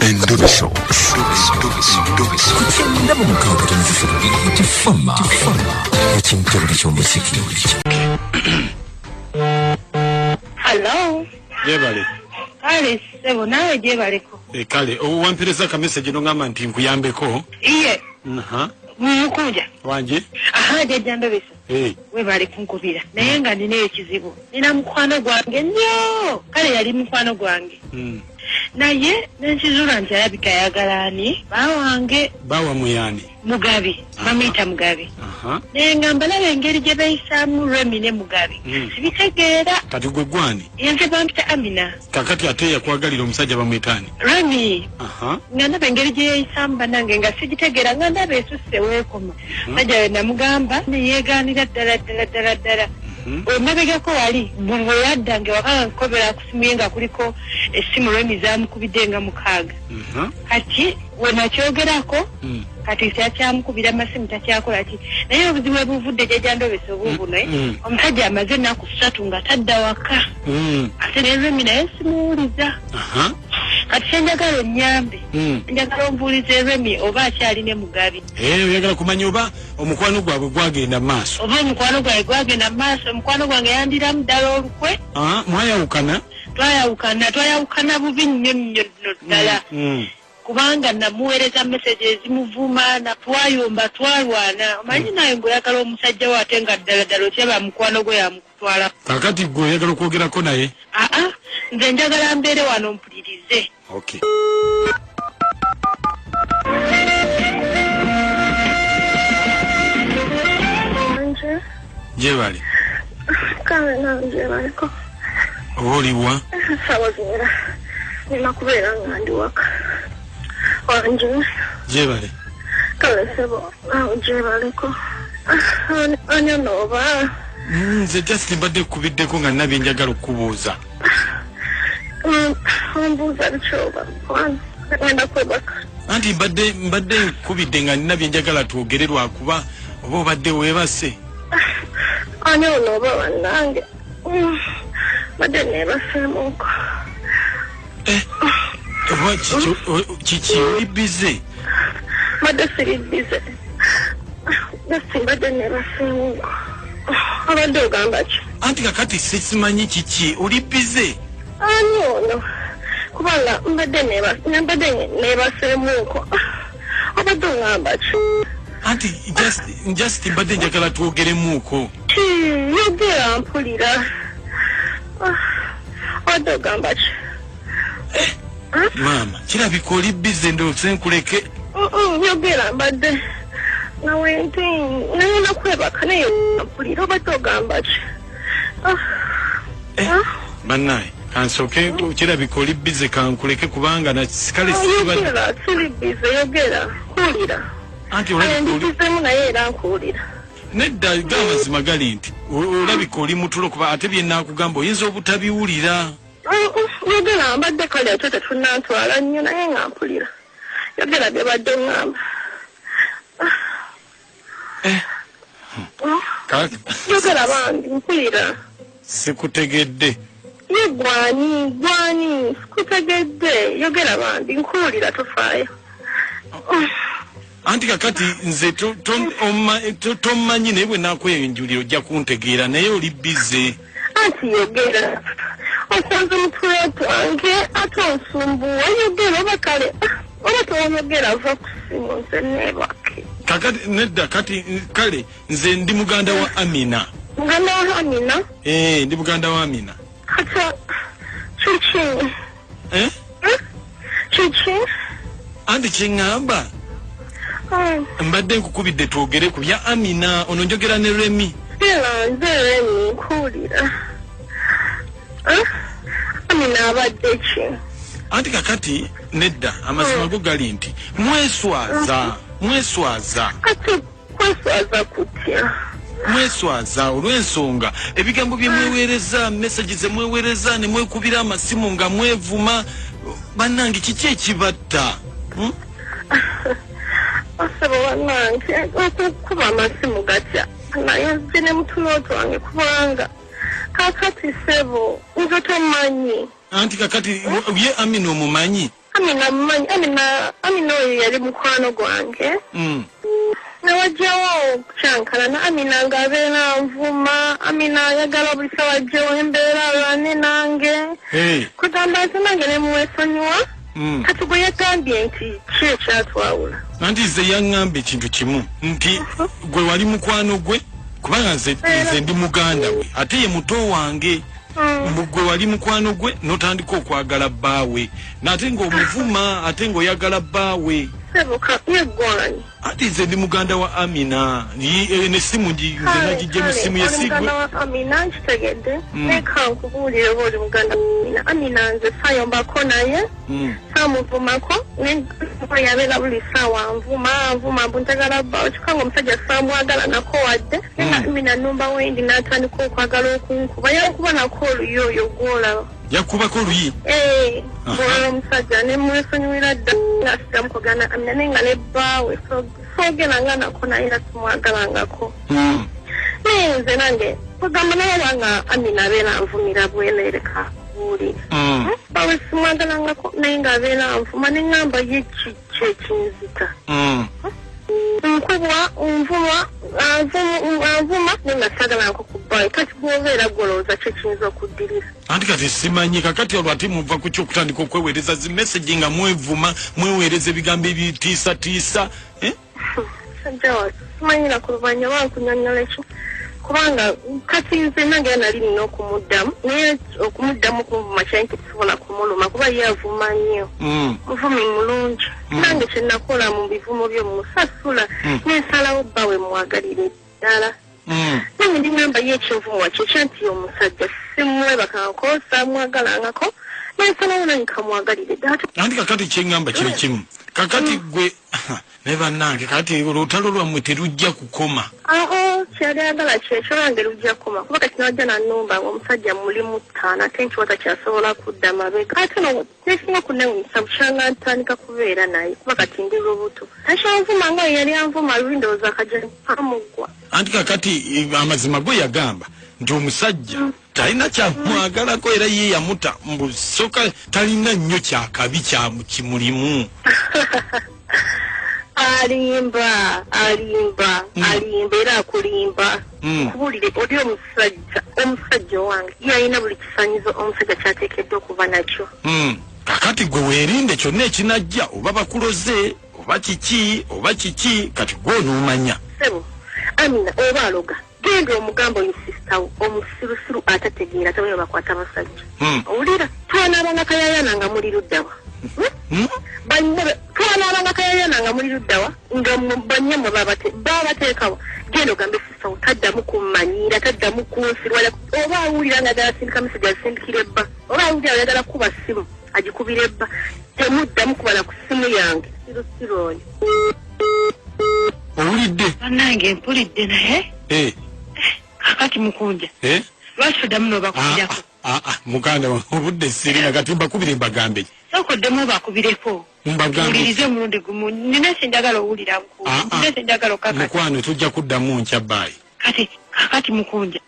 Endobeso. Kutenda mu mukaaga kutonzesero tifama. Ekintu eky'omuziki. Hello. Jebale. Kale sebo nawe jebaleko. Kale owampireza ka message no ngamba nti nkuyambeko. Iye. Mukuja. Wanje? Aha Endobeso. We bali kunkubira. Naye nga nina ekizibu. Nina mukwano gwange nnyo. Kale yali mukwano gwange. Naye n'ekizula nti alabika yagalani bawa muyani Mugabi mamita Mugabi naye ngamba labe engeri gye bayisaamu Remi ne Mugabi sibitegeera kati gwe gwani yenze bampita Amina kakati ate yakwagalira omusajja bamwitaani Remi nga ndaba engeri gye yayisaamu bannange nga sigitegeera nga ndaba esusse weekoma sajja we namugamba neyeegaanira ddala omabegako wali buli bwe yaddange wakanga nkobera ku simu ye nga kuliko essimu Remi zaamukubidde nga 6 kati we nakyogerako kati kyakyamukubira amasimu takyakola ki naye obuzibu buvudde Endobeso obubuno omusajja amaze ennaku 3 nga tadda waka ate ne Remi naye simuwuliza kati kyenjagala onnyambe njagala ombuulize Remi oba akyali ne Mugabi oyagala kumanya oba omukwano gwabwe gwagenda mu maaso oba omukwano gwabwe gwagenda mu maaso omukwano gwange yandiramu ddala olukwe mwayawukana twayawukana bubi nnyo ddala kubanga namuweereza messages zimuvuma na twayomba twalwana omanyi naye ng'oyagala omusajja we ate nga ddala okyeba mukwano gwe yamukutwala kakati gwe oyagala okwogerako naye nze njagala mbeere wano mpulirize okay. Jebali kale nanje baliko oliwa sawazira nina kubeera nga ndi waka wanje Jebali kale sebo jebaliko anya noba nze just mbadde kubiddeko nga nabye njagala okubuuza ombuuza bikyoba ngenda kwebaka anti mbadde nkubidde nga nina bye njagala twogere lwakuba oba obadde weebase ani ono oba bannange badde neebaseemuuko kiki oli bize badde siri bize mbadde neebaseemuuko abadde ogamba ki anti kakati simanyi kiki oli bize ani ono kubanga mbadde neebaseemuuko abadde ogamba ki anti just mbadde njagala twogeremuuko yogera mpulira abadde ogamba ki maama kirabika oli bize ndowooza nkuleke yogera mbadde nawe nti nayina kwebaka naye mpulira obadde ogamba ki bannaye kansooke kirabika oli bize kankuleke kubanga nasikale yogera siri bize yogera kuwulira anti ndikizemu naye era nkuwulira nedda g'amazima gali nti olabika oli mutulo kuba ate bye naakugamba oyinza obutabiwulira yogera mbadde kale ate tetunnantwala nnyo naye nga mpulira yogera bye badde oŋŋamba yogera bandi mpulira sikutegedde ye gwani sikutegedde yogera bandi nkuwulira tofaayo anti kakati nze tommanyi naye bwe naakweyenjulira ojja kuntegeera naye oli bize anti yogera osanze omutwe gwange ate onsumbuwa yogera oba kale oba tewayogera ava ku simu nze neebake kakati nedda kati kale nze ndi muganda wa Amina muganda wa Amina ndi muganda wa Amina kata kiki kiki anti kyeŋŋamba mbadde nkukubidde twogere ku bya Amina ono njogera ne Remi era nze Remi nkuwulira Amina abadde ki anti kakati nedda amazima go gali nti mweswaza ate kweswaza kutya mweswaza olw'ensonga ebigambo bye mweweereza message ze mweweereza ne mwekubira amasimu nga mwevuma bannange kiki ekibatta asaba bannange okukuba amasimu gatya naye nze ne mutunoto wange kubanga kakati sebo nze tomanyi anti kakati ye Amina omumanyi Amina yali mukwano gwange. Nawajjawo okucankala na Amina ng'abeera nvuma. Amina ayagala buli sawa ajjewo embeera alwane nange. Kugamba nti nange ne muwesonyiwa. Kati gwe yagambye nti ki ekyatwawula. Nanti nze yaŋŋamba ekintu kimu nti gwe wali mukwano gwe kubanga nze ndi muganda we ate ye muto wange. Gwe wali mukwano gwe n'otandika okwagala bbaawe n'ate ng'omuvuma ate ng'oyagala bbaawe. Sebuka yeggwanyi. Ati nze ndi muganda wa Amina n'essimu nze nagijje mu ssimu y'essigwe. Muganda wa Amina nkitegedde. Leka nkubuulire oba oli muganda wa Amina. Amina nze saayombako naye. Saamuvumako n'enkuba yabeera buli ssaawa nvuma mbu njagala bbaawe kyokka ng'omusajja saamwagala nako wadde. Naye Amina nnumba wendi n'atandika okwagala okunkuba yankuba nako oluyooyo gw'olaba. Yakubako oluyi? Bw'olaba omusajja ne mwesonyiwira dda ng'asigamu kogana Amina naye nga ne bbaawe soogeranga nako naye nga simwagalangako. Naye nze nange kugamba naye nga Amina abeera nvumira bweneereka buulire. Bbaawe simwagalangako naye ng'abeera nvuma ne ŋŋamba ye ki ekinzita. Nkubwa nvuma naye nga saagalangako ku bbaawe kati bw'obeera gwolowooza ki ekiyinza okuddirira. Anti kati simanyi kakati olwo ate muva ku kyokutandika okweweereza zi message nga mwevuma mweweereza ebigambo ebitiisatiisa. Sajja watu simanyi na ku luvannyuma wankunyonnyola ekyo kubanga kati nze nange nali nina okumuddamu naye okumuddamu kunvuma kyali nti sisobola kumuluma kuba ye avuma nnyo. Muvumi mulungi. Nange kye nakola mu bivumo by'omusasula n'ensalawo bbaawe mwagalire ddala. Nange ndingamba ye ekinvumwa kye kyanti omusajja simwebakangako saamwagalangako n'ensalawo nange kamwagalire ddala. Anti kakati kyeŋŋamba kiri kimu kakati gwe ne bannange kakati olutalo lwammwe terujja kukoma. Kyali ayagala kyekyo nange lujja kukoma kuba kati nawajja nannumba ng'omusajja mulimu ttaano ate nti watakyasobola kudda mabega ate nesinga kunnewunyisa bukyanga ntandika kubeera naye kuba kati ndi lubuto akyanvuma nga yali anvuma luli ndowooza akajja amuggwa. Anti kakati amazima go yagamba nti omusajja talina kyamwagalako era ye yamuta mbusoka talina nnyo kyakabi kimulimu. Alimba era akulimba. Kubulire oli omusajja wange yalina buli kisanyizo omusajja kyateekeddwa okuba nakyo. Kakati gwe weerinde kyonna ekinajja oba bakuloze oba kiki kati gwe onoomanya. Sebo Amina oba aloga genda omugamba oyo sisitawo omusirusiru atategeera tabayo bakwata basajja. Owulira twanaabanga kayayana nga muli luddawa. Twanaabanga kayayana nga muli luddawa nga bannyamwe babateekawo genda ogambe sisitawo taddamu kummanyira taddamu kunsirwala oba awulira nga agala sindika mesagi azisindikira ebba oba awulira ayagala kuba ssimu agikubira ebba temuddamu kubala ku ssimu yange sirusiru oyo. Owulidde? Bannange mpulidde naye kakati mukunja lwaki oddamu n'obakubirako? Muganda obudde sirina kati mbakubire mbagambe. Sokoddemu obakubireko mpulirize omulundi gumu nina sindagala owulira nkuuli nina sindagala okakati. Mukwano tujja kuddamu nkya bbaayi. Kakati mukunja